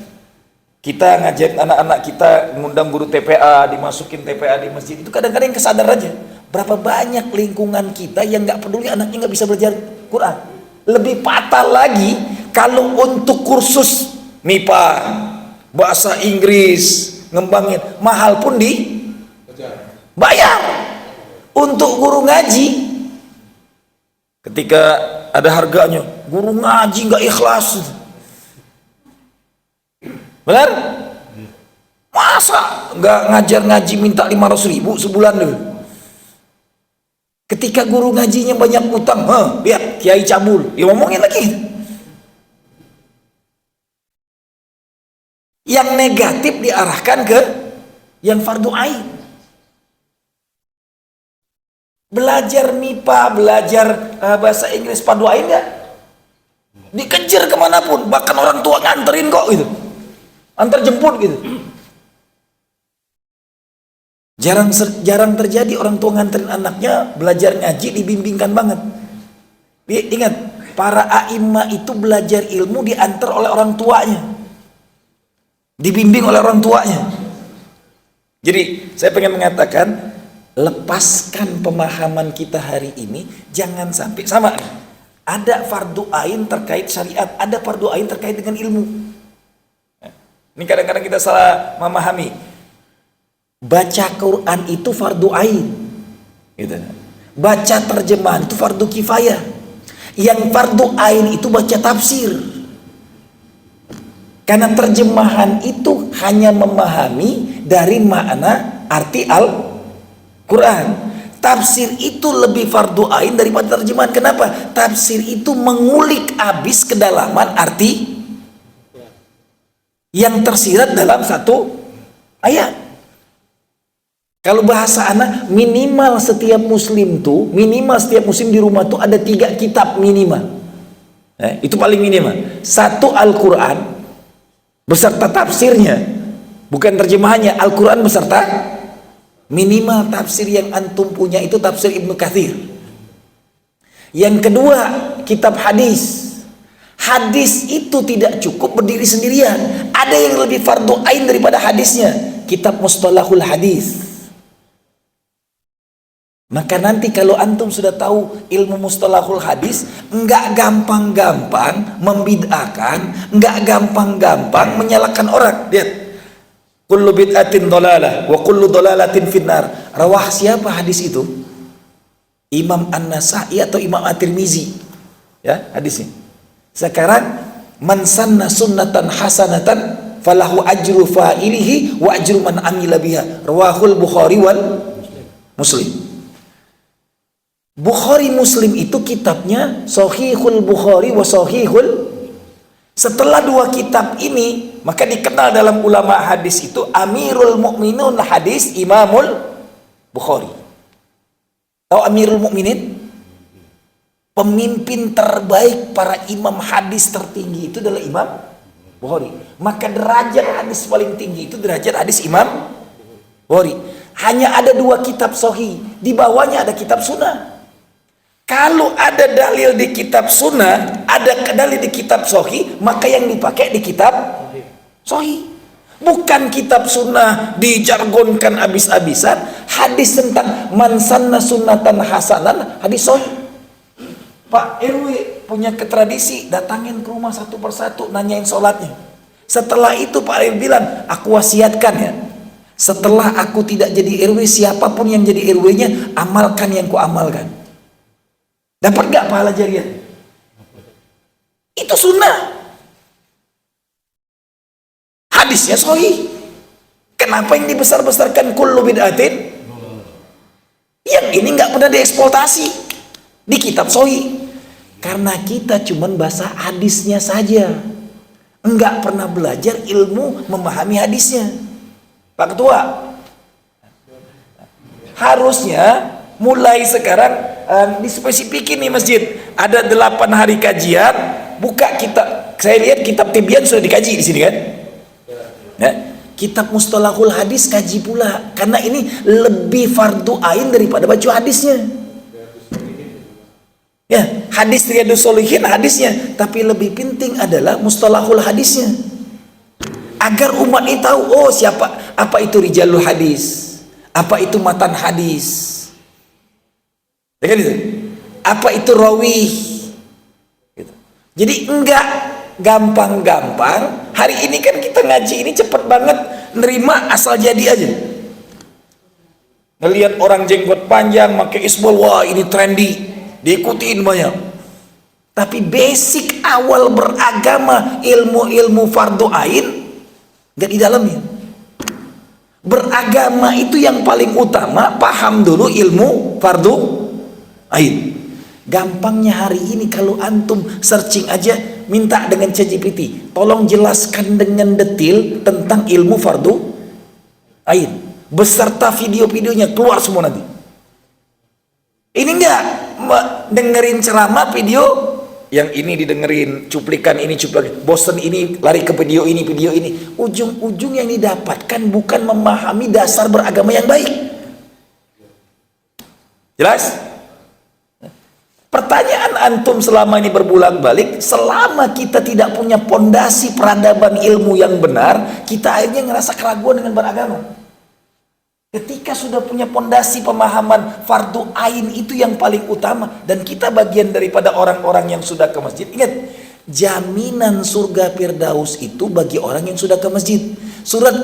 Kita ngajarin anak-anak kita, ngundang guru TPA, dimasukin TPA di masjid, itu kadang-kadang yang kesadar aja. Berapa banyak lingkungan kita yang nggak peduli anaknya nggak bisa belajar Quran. Lebih fatal lagi kalau untuk kursus MIPA, bahasa Inggris, ngembangin, mahal pun bayar. Untuk guru ngaji, ketika ada harganya, guru ngaji nggak ikhlas. Benar? Masa nggak ngajar ngaji minta 500.000 sebulan dulu? Ketika guru ngajinya banyak utang, lihat kiai cabul, ya ngomongin lagi. Yang negatif diarahkan ke yang fardu ain. Belajar MIPA, belajar bahasa Inggris fardu ain nggak? Dikejar kemanapun, bahkan orang tua nganterin kok gitu, antar jemput gitu. Jarang terjadi orang tua nganterin anaknya belajar ngaji, dibimbingkan banget. Ingat, para a'imah itu belajar ilmu diantar oleh orang tuanya, dibimbing oleh orang tuanya. Jadi saya pengen mengatakan, lepaskan pemahaman kita hari ini, jangan sampai sama nih. Ada fardu ain terkait syariat, ada fardu ain terkait dengan ilmu. Ini kadang-kadang kita salah memahami. Baca Quran itu fardu ain, gitu. Baca terjemahan itu fardu kifayah. Yang fardu ain itu baca tafsir. Karena terjemahan itu hanya memahami dari makna arti Al-Quran. Tafsir itu lebih fardu ain daripada terjemahan. Kenapa? Tafsir itu mengulik habis kedalaman arti yang tersirat dalam satu ayat. Kalau bahasa anak, minimal setiap muslim di rumah tuh ada 3 kitab minimal. Itu paling minimal. 1 Al-Quran beserta tafsirnya, bukan terjemahannya. Al-Quran beserta, minimal tafsir yang antum punya itu tafsir Ibnu Katsir. Yang kedua, kitab hadis. Hadis itu tidak cukup berdiri sendirian. Ada yang lebih fardu ain daripada hadisnya, kitab Mustalahul Hadis. Maka nanti kalau antum sudah tahu ilmu mustalahul hadis, enggak gampang-gampang membid'akan, enggak gampang-gampang menyalahkan orang. Lihat, kullu bid'atin dhalalah wa kullu dhalalatin finnar. Rawah siapa hadis itu? Imam An-Nasa'i atau Imam At-Tirmizi. Ya, hadisnya. Sekarang man sanna sunnatan hasanatan falahu ajru fa'ilihi wa ajru man amila biha. Rawahul Bukhari wal Muslim. Bukhari Muslim itu kitabnya Sahihul Bukhari wa Sahihul. Setelah dua kitab ini, maka dikenal dalam ulama hadis itu Amirul Mukminin hadis Imamul Bukhari. Tahu Amirul Mukminin? Pemimpin terbaik para imam hadis tertinggi itu adalah Imam Bukhari. Maka derajat hadis paling tinggi itu derajat hadis Imam Bukhari. Hanya ada dua kitab sahih, di bawahnya ada kitab sunnah. Kalau ada dalil di kitab sunnah, ada dalil di kitab sahih, maka yang dipakai di kitab sahih. Bukan kitab sunnah dijargonkan habis-habisan. Hadis tentang man sanna sunnatan hasanan, hadis sahih. Pak RW punya ketradisi, datangin ke rumah satu persatu, nanyain sholatnya. Setelah itu Pak RW bilang, aku wasiatkan ya, setelah aku tidak jadi RW, siapapun yang jadi RW-nya, amalkan yang ku amalkan. Dapat gak pahala jariah? Itu sunnah. Hadisnya sahih. Kenapa yang dibesar-besarkan kullu bid'atin? Yang ini gak pernah dieksploitasi di kitab sahih. Karena kita cuman bahasa hadisnya saja, enggak pernah belajar ilmu memahami hadisnya. Pak Ketua, harusnya mulai sekarang dispesifikin nih masjid, ada 8 hari kajian, buka kitab. Saya lihat kitab Tibyan sudah dikaji di sini kan? Ya, kitab Mustalahul Hadis kaji pula, karena ini lebih fardu ain daripada baca hadisnya. Ya, hadis Riyadhus Shalihin hadisnya, tapi lebih penting adalah Mustalahul Hadisnya. Agar umat ini tahu, oh siapa, apa itu rijalul hadis, apa itu matan hadis. Ya kan itu? Apa itu rawi? Gitu. Jadi enggak gampang-gampang. Hari ini kan kita ngaji ini cepet banget, nerima asal jadi aja. Ngelihat orang jenggot panjang pakai isbol, wah ini trendy, diikutin banyak. Tapi basic awal beragama, ilmu-ilmu fardu ain enggak di dalamnya. Beragama itu yang paling utama, paham dulu ilmu fardu ain. Gampangnya hari ini kalau antum searching aja, minta dengan ChatGPT, tolong jelaskan dengan detail tentang ilmu fardu ain, beserta video-videonya keluar semua nanti. Ini enggak dengerin ceramah video, yang ini didengerin cuplikan, ini cuplikan, bosen ini lari ke video ini. Ujung-ujung yang didapatkan bukan memahami dasar beragama yang baik. Jelas? Pertanyaan antum selama ini berbolak-balik, selama kita tidak punya pondasi peradaban ilmu yang benar, kita akhirnya ngerasa keraguan dengan beragama. Ketika sudah punya pondasi pemahaman fardu ain itu yang paling utama, dan kita bagian daripada orang-orang yang sudah ke masjid. Ingat, jaminan surga Firdaus itu bagi orang yang sudah ke masjid. Surat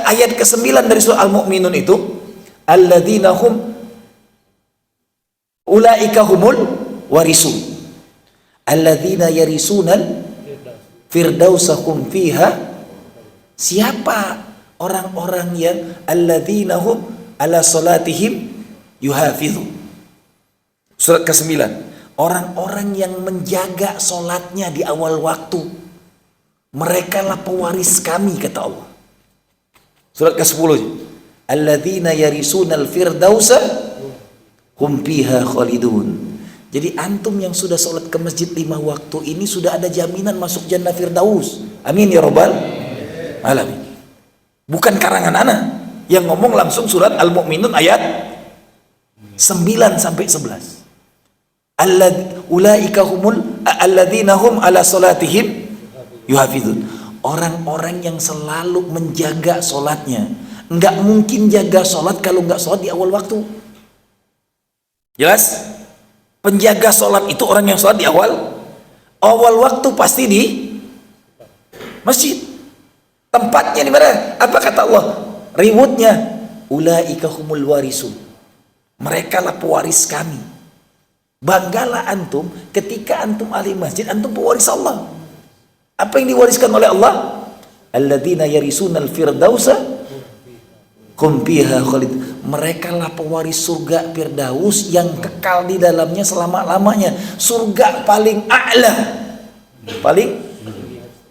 ayat ke-9 dari surah Al-Mu'minun itu, alladzina hum ulaika humul warisun alladzina yarisunal firdausahum fiha. Siapa orang-orang yang alladzina hum ala salatihim yuhafidhu. Surat ke-9, orang-orang yang menjaga solatnya di awal waktu, mereka lah pewaris kami, kata Allah. Surat ke-10, alladzina yarisunal firdausa hum fiha khalidun. Jadi antum yang sudah sholat ke masjid 5 waktu ini sudah ada jaminan masuk jannah firdaus. Amin ya rabbal alamin. Bukan karangan ana, yang ngomong langsung surat Al-Mu'minun ayat 9 sampai 11. Ulaika humul alladzina hum ala salatihim yuhafizun. Orang-orang yang selalu menjaga sholatnya. Enggak mungkin jaga sholat kalau enggak sholat di awal waktu. Jelas? Penjaga sholat itu orang yang sholat di awal waktu pasti di masjid. Tempatnya di mana? Apa kata Allah? Rewardnya, ulaika humul warisun. Mereka lah pewaris kami. Banggalah antum ketika antum ahli masjid, antum pewaris Allah. Apa yang diwariskan oleh Allah? Alladzina yarisunal firdausa hum fiha khalid. Mereka lah pewaris surga Firdaus yang kekal di dalamnya selama-lamanya. Surga paling a'la, paling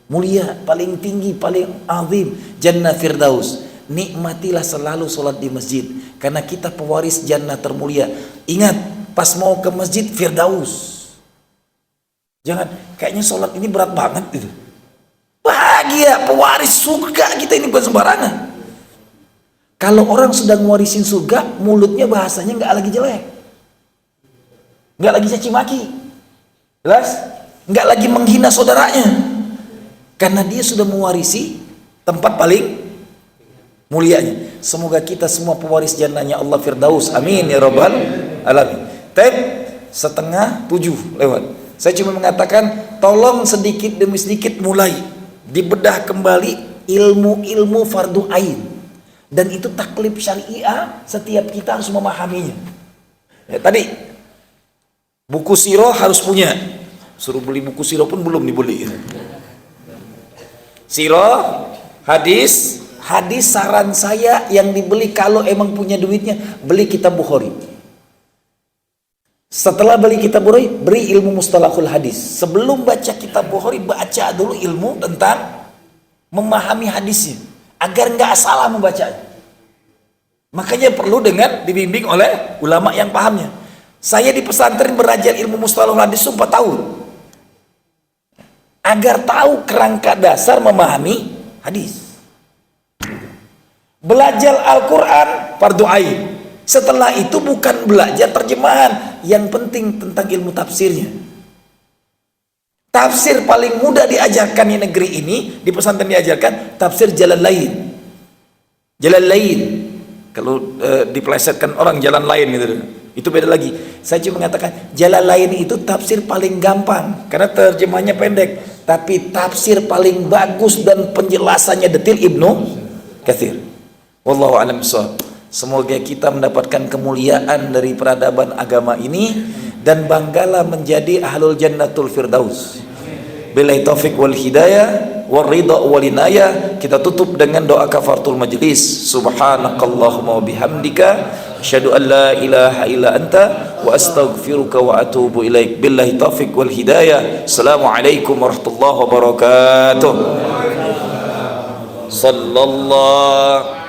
mulia, paling tinggi, paling azim, jannah Firdaus. Nikmatilah selalu sholat di masjid, karena kita pewaris jannah termulia. Ingat, pas mau ke masjid Firdaus, jangan kayaknya sholat ini berat banget gitu. Bahagia, pewaris surga kita ini bukan sembarangan. Kalau orang sedang mewarisin surga, mulutnya bahasanya nggak lagi jelek, nggak lagi caci maki, jelas, nggak lagi menghina saudaranya, karena dia sudah mewarisi tempat paling mulianya. Semoga kita semua pewaris jannahnya Allah Firdaus, amin ya rabbal alamin. Tab 6:30 lewat. Saya cuma mengatakan, tolong sedikit demi sedikit mulai dibedah kembali ilmu-ilmu fardu ain. Dan itu taklif syariah, setiap kita harus memahaminya. Ya, tadi buku sirah harus punya. Suruh beli buku sirah pun belum dibeli. Sirah, hadis saran saya yang dibeli kalau emang punya duitnya, beli kitab Bukhari. Setelah beli kitab Bukhari, beri ilmu mustalahul hadis. Sebelum baca kitab Bukhari, baca dulu ilmu tentang memahami hadisnya, agar nggak salah membacanya. Makanya perlu dengan dibimbing oleh ulama yang pahamnya. Saya di pesantren belajar ilmu mustalahul hadis 4 tahun, agar tahu kerangka dasar memahami hadis. Belajar Al-Quran fardu ain. Setelah itu bukan belajar terjemahan, yang penting tentang ilmu tafsirnya. Tafsir paling mudah diajarkan di negeri ini, di pesantren diajarkan tafsir Jalalain. Jalalain. Kalau dipelesetkan orang jalan lain gitu, itu beda lagi. Saya cuma mengatakan Jalalain itu tafsir paling gampang karena terjemahnya pendek, tapi tafsir paling bagus dan penjelasannya detail Ibnu Katsir. Wallahu a'lam bishawab. Semoga kita mendapatkan kemuliaan dari peradaban agama ini dan banggalah menjadi ahlul jannatul firdaus. Billahi taufik wal hidayah wal ridha wal inayah. Kita tutup dengan doa kafaratul majlis. Subhanakallahumma wa bihamdika asyhadu an la ilaha illa anta wa astaghfiruka wa atubu ilaik. Billahi taufik wal hidayah. Assalamualaikum warahmatullahi wabarakatuh. Sallallahu